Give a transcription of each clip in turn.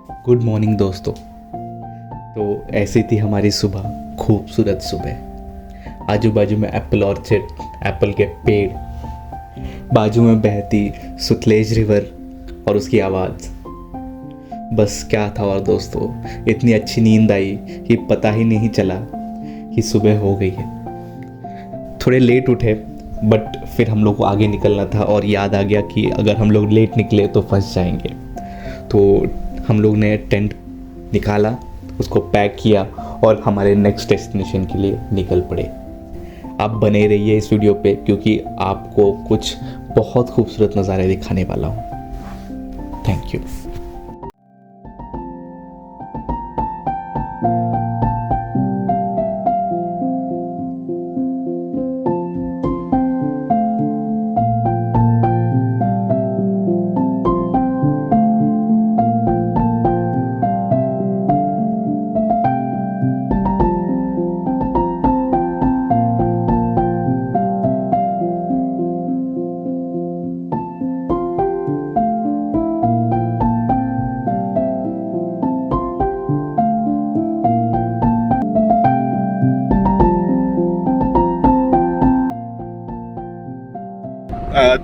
Good morning दोस्तों। तो ऐसी थी हमारी सुबह, खूबसूरत सुबह। आजू बाजू में एप्पल ऑर्चर्ड, एप्पल के पेड़, बाजू में बहती सुतलेज रिवर और उसकी आवाज़। बस क्या था और दोस्तों, इतनी अच्छी नींद आई कि पता ही नहीं चला कि सुबह हो गई है। थोड़े लेट उठे बट फिर हम लोग को आगे निकलना था और याद आ गया कि अगर हम लोग लेट निकले तो फंस जाएंगे। तो हम लोग ने टेंट निकाला, उसको पैक किया और हमारे नेक्स्ट डेस्टिनेशन के लिए निकल पड़े। आप बने रहिए इस वीडियो पे क्योंकि आपको कुछ बहुत खूबसूरत नज़ारे दिखाने वाला हूँ। Thank you.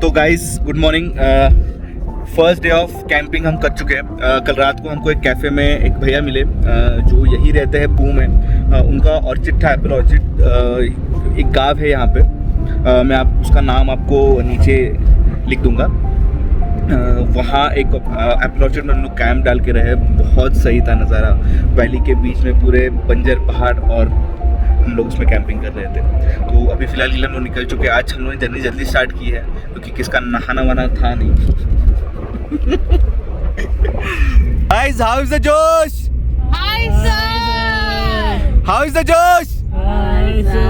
तो guys good morning. First day of camping हम कर चुके हैं। कल रात को हमको एक कैफ़े में एक भैया मिले जो यही रहते हैं पू में। उनका ऑर्चिड था, एप्पल ऑर्चिड। एक गाँव है यहाँ पे। मैं उसका नाम आपको नीचे लिख दूंगा। वहाँ एक एप्पल ऑर्चिड में हम लोग कैंप डाल के रहे। बहुत सही था नज़ारा, वैली के बीच में पूरे बंजर पहाड़ और हम लोग उसमें कैंपिंग कर रहे थे। तो अभी फ़िलहाल हम लोग निकल चुके हैं। आज हम लोगों ने जर्नी जल्दी स्टार्ट की है क्योंकि किसका नहाना वाना था नहीं। Guys, how is the Josh? Hi sir! How is the Josh? Hi sir!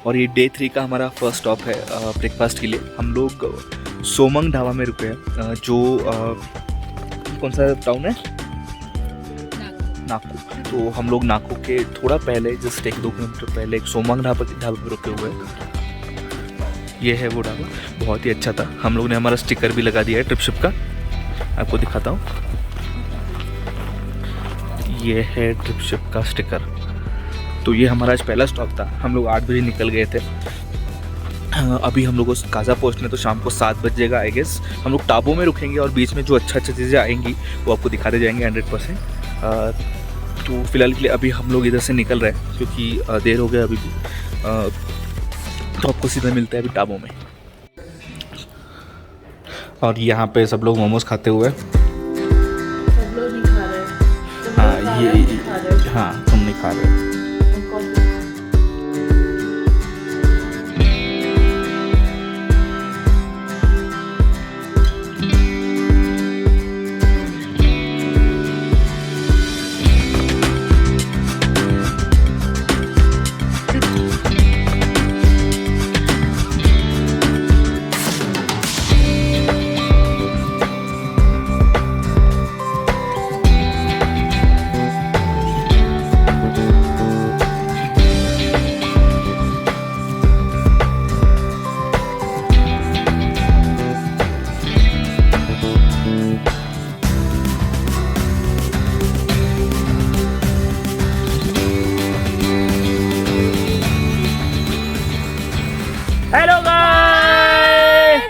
और ये डे 3 का हमारा फर्स्ट स्टॉप है ब्रेकफास्ट के लिए। हम लोग सोमंग ढाबा में रुके हैं जो कौन सा टाउन है? नाकू। तो हम लोग नाकू के थोड़ा पहले, जस्ट 1-2 किलोमीटर पहले एक सोमंग ढाबा में रुके हुए हैं। ये है वो ढाबा, बहुत ही अच्छा था। हम लोग ने हमारा स्टिकर भी लगा दिया है ट्रिप शिप का, आपको दिखाता हूँ। ये है ट्रिप शिप का स्टिकर। तो ये हमारा आज पहला स्टॉप था। हम लोग 8 बजे निकल गए थे। अभी हम लोग को काजा पहुँचने तो शाम को 7 बजेगा आई गेस। हम लोग टाबो में रुकेंगे और बीच में जो अच्छा चीज़ें आएंगी वो आपको दिखाते जाएंगे 100%। तो फिलहाल के लिए अभी हम लोग इधर से निकल रहे हैं क्योंकि देर हो गया अभी भी। तो आपको सीधा मिलता है अभी टाबो में। और यहाँ पे सब लोग मोमोज खाते हुए। सब लोग नहीं खा रहे। हाँ ये, हाँ तुम नहीं खा रहे। Hello guys.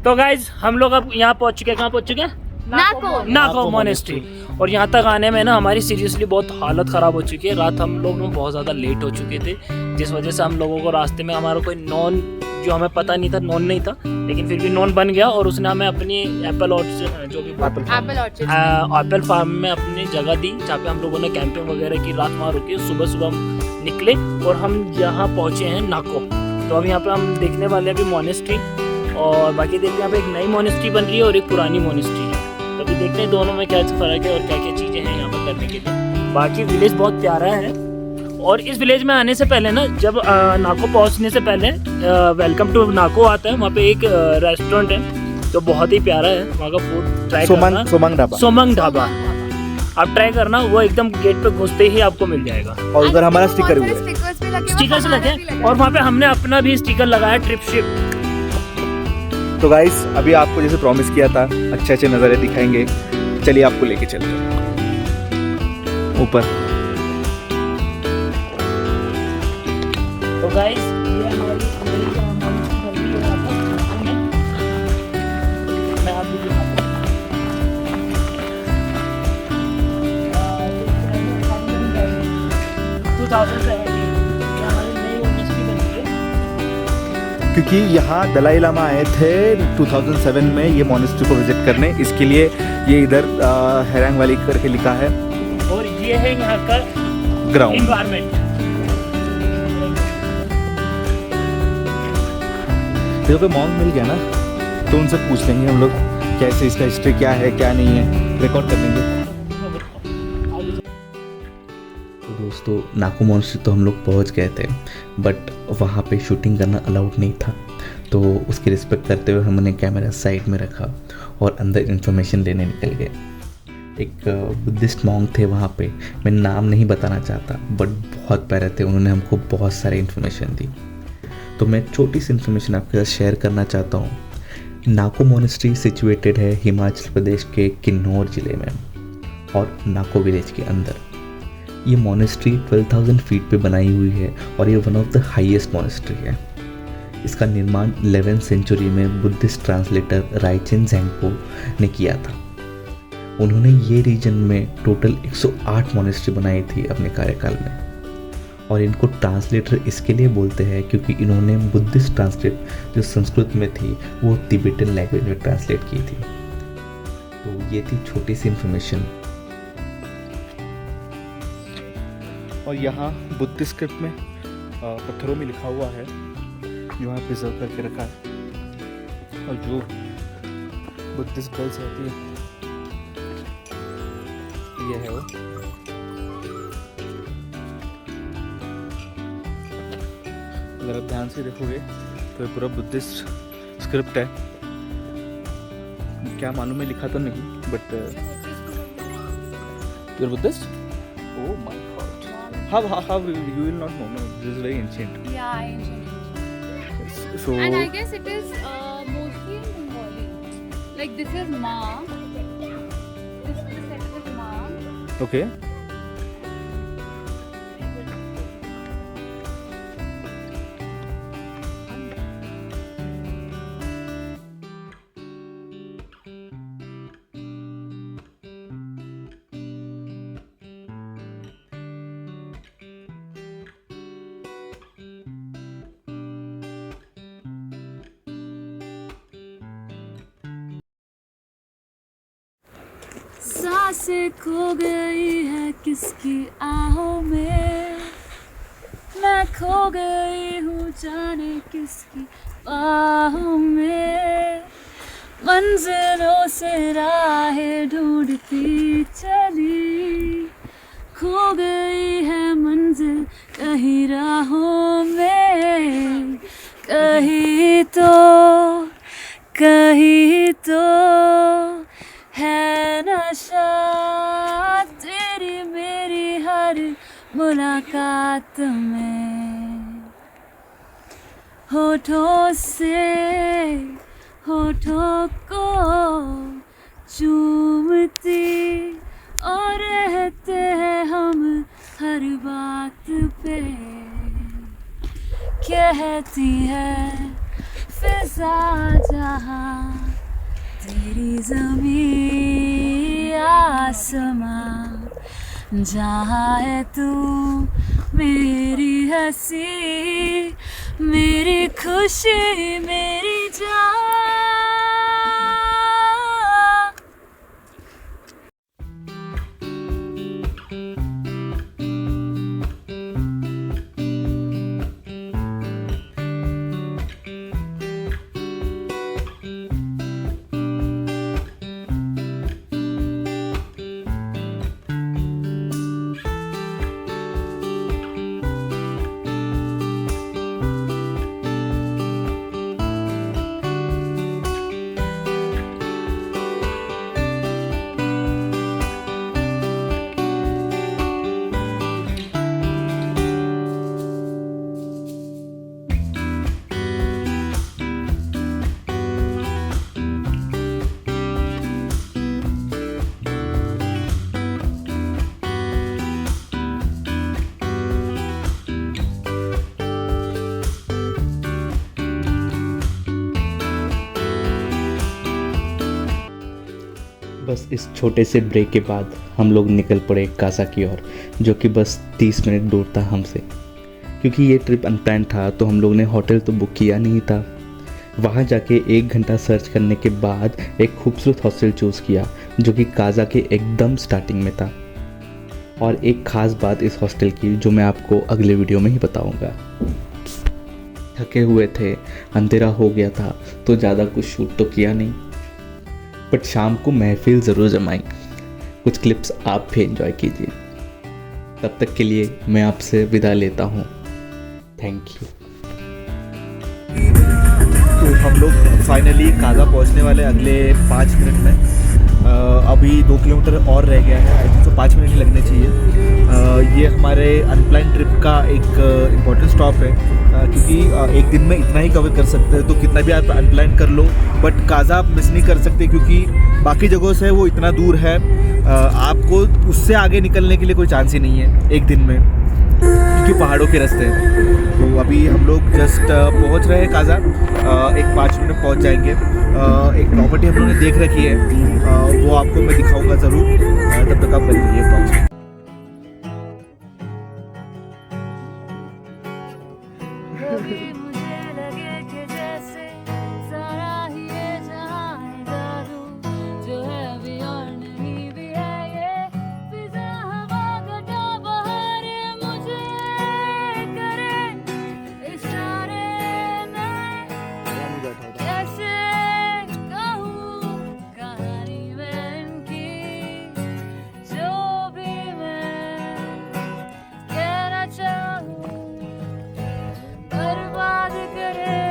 तो गाइस हम लोग अब यहाँ पहुँच चुके हैं। कहाँ पहुँच चुके हैं? नाको मोनेस्ट्री। और यहाँ तक आने में ना हमारी सीरियसली बहुत हालत ख़राब हो चुकी है। रात हम लोग बहुत ज़्यादा लेट हो चुके थे, जिस वजह से हम लोगों को रास्ते में हमारा कोई नॉन, जो हमें पता नहीं था, नॉन नहीं था, लेकिन फिर भी नॉन बन गया और उसने हमें अपनी एप्पल ऑर्चर्ड, जो भी एप्पल फार्म में अपनी जगह दी, जहाँ पे हम लोगों ने कैंपिंग वगैरह की। रात वहाँ रुकी, सुबह सुबह हम निकले और हम यहाँ पहुँचे हैं नाको। तो अब यहाँ पे हम देखने वाले हैं अभी मोनेस्ट्री, और बाकी देखते हैं यहाँ पे एक नई मोनेस्ट्री बन रही है और एक पुरानी मोनेस्ट्री है। तो अभी देखते हैं दोनों में क्या फ़र्क है और क्या क्या चीज़ें हैं यहाँ पर करने के लिए। बाकी विलेज बहुत प्यारा है। और इस विलेज में आने से पहले ना, जब नाको पहुँचने से पहले वेलकम टू नाको आता है, वहाँ पे एक रेस्टोरेंट है जो बहुत ही प्यारा है। वहाँ का फूड ट्राई करना, सोमंग ढाबा। आप ट्राई करना, वो एकदम गेट पे घुसते ही आपको मिल जाएगा। और उधर हमारा स्टिकर हुआ है, स्टिकर लगे, और वहाँ पे हमने अपना भी स्टिकर लगाया, ट्रिप शिप। तो गाइस अभी आपको जैसे प्रॉमिस किया था अच्छे अच्छे नज़ारे दिखाएंगे, चलिए आपको लेके चलते हैं ऊपर। तो गाइस ये हमारी मैं आप भी दिखाता हूँ। 2017 हमारी नई मोनेस्ट्री बनी है, क्योंकि यहाँ दलाई लामा आए थे 2007 में ये मोनेस्ट्री को विजिट करने, इसके लिए ये इधर हैरांग वैली करके लिखा है। और ये है यहाँ का ग्राउंड एनवायरनमेंट। देखो कोई मॉन्क मिल गया ना तो उनसे पूछ लेंगे हम लोग कैसे, इसका हिस्ट्री क्या है क्या नहीं है, रिकॉर्ड कर लेंगे। तो दोस्तों नाको मोनेस्ट्री तो हम लोग पहुंच गए थे, बट वहाँ पे शूटिंग करना अलाउड नहीं था। तो उसकी रिस्पेक्ट करते हुए हमने कैमरा साइड में रखा और अंदर इन्फॉर्मेशन लेने निकल गए। एक बुद्धिस्ट मॉन्क थे वहाँ पे, मैं नाम नहीं बताना चाहता, बट बहुत प्यारे थे। उन्होंने हमको बहुत सारे इन्फॉर्मेशन दी। तो मैं छोटी सी इन्फॉर्मेशन आपके साथ शेयर करना चाहता हूँ। नाको मोनेस्ट्री सिचुएटेड है हिमाचल प्रदेश के किन्नौर ज़िले में और नाको विलेज के अंदर। ये मोनेस्ट्री 12,000 फीट पे बनाई हुई है और ये one of the highest monastery है। इसका निर्माण 11वीं सेंचुरी में बुद्धिस्ट ट्रांसलेटर राइचेन ज़ेंगपो ने किया था। उन्होंने ये रीजन में टोटल 108 मोनेस्ट्री बनाई थी अपने कार्यकाल में। और इनको ट्रांसलेटर इसके लिए बोलते हैं क्योंकि इन्होंने बुद्धिस्ट ट्रांसलेट जो संस्कृत में थी वो तिब्बतन लैंग्वेज में ट्रांसलेट की थी। तो ये थी छोटी सी इन्फॉर्मेशन। और यहाँ बुद्धिस्ट स्क्रिप्ट में पत्थरों में लिखा हुआ है, जो यहाँ प्रिजर्व करके रखा है। और जो बुद्धिस्ट गर्ल्स रहती है ये है वो। अगर आप ध्यान से देखोगे तो ये पूरा बुद्धिस्ट स्क्रिप्ट है। क्या मालूम है, लिखा तो नहीं, but you're Buddhist? Oh my God! How you will not know? No, this is very ancient. Yeah, ancient. So And I guess it is mostly in Bengali. Like this is Ma. This section is Ma. okay. सांसें खो गई है किसकी आहों में, मैं खो गई हूँ जाने किसकी बाहों में। मंजिलों से राहें ढूंढती चली, खो गई है मंजिल कहीं राहों में। कहीं तो है नशा तेरी मेरी हर मुलाकात में। होठों से होठों को चूमती और रहते हैं हम हर बात पे। कहती है फिजा जहां, तेरी ज़मीं आसमां, जहाँ है तू मेरी हंसी, मेरी खुशी, मेरी जान। बस इस छोटे से ब्रेक के बाद हम लोग निकल पड़े कासा की ओर, जो कि बस 30 मिनट दूर था हमसे। क्योंकि ये ट्रिप अनप्लान था तो हम लोग ने होटल तो बुक किया नहीं था। वहाँ जाके 1 घंटा सर्च करने के बाद एक खूबसूरत हॉस्टल चूज़ किया जो कि काजा के एकदम स्टार्टिंग में था। और एक ख़ास बात इस हॉस्टल की जो मैं आपको अगले वीडियो में ही बताऊँगा। थके हुए थे, अंधेरा हो गया था तो ज़्यादा कुछ शूट तो किया नहीं, बट शाम को महफिल ज़रूर जमाई। कुछ क्लिप्स आप भी एंजॉय कीजिए। तब तक के लिए मैं आपसे विदा लेता हूँ। Thank you. तो हम लोग फाइनली काजा पहुंचने वाले अगले 5 मिनट में। अभी 2 किलोमीटर और रह गया है। आई थिंक तो 5 मिनट ही लगने चाहिए। ये हमारे अनप्लान ट्रिप का एक इम्पॉर्टेंट स्टॉप है, क्योंकि एक दिन में इतना ही कवर कर सकते हैं। तो कितना भी आप अनप्लान कर लो, बट काजा आप मिस नहीं कर सकते, क्योंकि बाकी जगहों से वो इतना दूर है। आपको उससे आगे निकलने के लिए कोई चांस ही नहीं है एक दिन में, क्योंकि पहाड़ों के रास्ते हैं। तो अभी हम लोग जस्ट पहुंच रहे हैं काजा। एक 5 मिनट में पहुंच जाएंगे। एक प्रॉपर्टी हम लोगों ने देख रखी है, वो आपको मैं दिखाऊंगा ज़रूर। तब तक आप बने रहिए ब्लॉग में। मुझे लगे कि जैसे सारा ही ये जहां है जादू, जो है अभी और नहीं भी है ये फिजा, हवा घटा बहार, मुझे करे इशारे में, कैसे कहूँ कहानी में इनकी, जो भी मैं कहना चाहूँ बर्बाद करे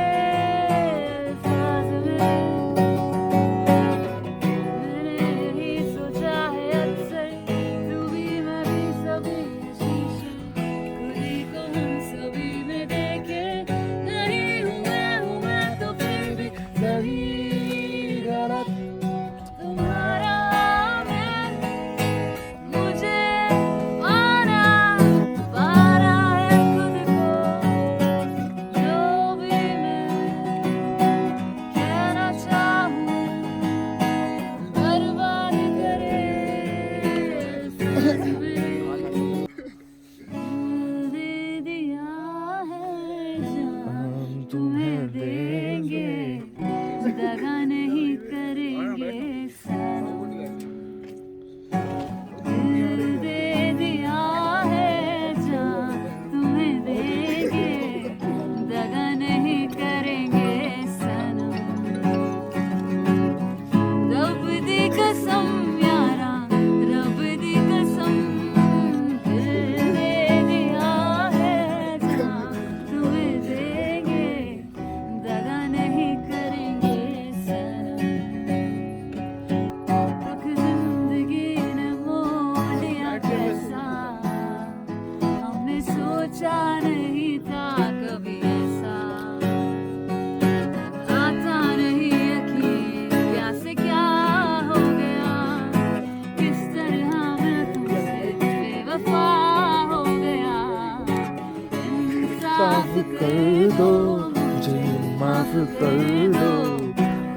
साफ कर दो, मुझे माफ कर दो,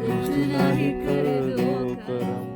दोस्ती नहीं कर दो करम।